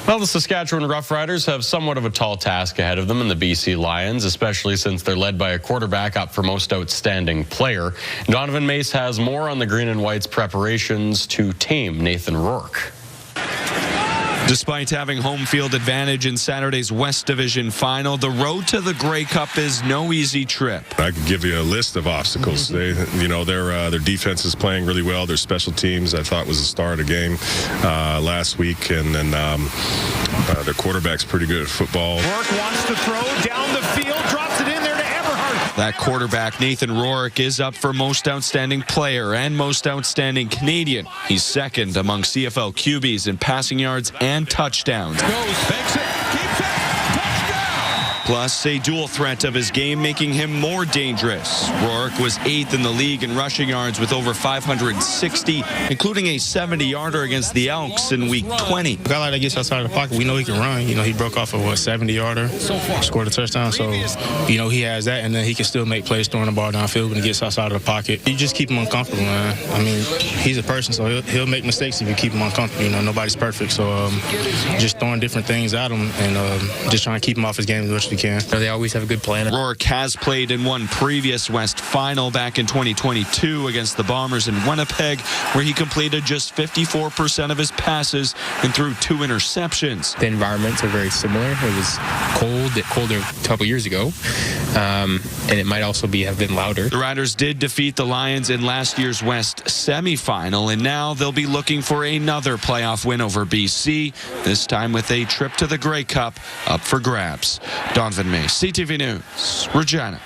Well, the Saskatchewan Roughriders have somewhat of a tall task ahead of them in the BC Lions, especially since they're led by a quarterback up for most outstanding player. Donovan Maess has more on the Green and White's preparations to tame Nathan Rourke. Despite having home field advantage in Saturday's West Division final, the road to the Grey Cup is no easy trip. I could give you a list of obstacles. Their defense is playing really well. Their special teams, I thought, was the star of the game last week, and then their quarterback's pretty good at football. Rourke wants to throw down the field, drops it in there to Everhart. That quarterback, Nathan Rourke, is up for Most Outstanding Player and Most Outstanding Canadian. He's second among CFL QBs in passing yards and touchdowns. Fakes it, keeps it, touchdown! Plus, a dual threat of his game, making him more dangerous. Rourke was 8th in the league in rushing yards with over 560, including a 70-yarder against the Elks in Week 20. A guy like that gets outside of the pocket, we know he can run. He broke off a 70-yarder, scored a touchdown. So, he has that, and then he can still make plays throwing the ball downfield when he gets outside of the pocket. You just keep him uncomfortable, man. I mean, he's a person, so he'll make mistakes if you keep him uncomfortable. Nobody's perfect, so just throwing different things at him and just trying to keep him off his game as much as we can. They always have a good plan. Rourke has played in one previous West final back in 2022 against the Bombers in Winnipeg, where he completed just 54% of his passes and threw 2 interceptions. The environments are very similar. It was colder a couple years ago, and it might also have been louder. The Riders did defeat the Lions in last year's West semifinal, and now they'll be looking for another playoff win over BC, this time with a trip to the Grey Cup up for grabs. Donovan, Maess, CTV News, Regina.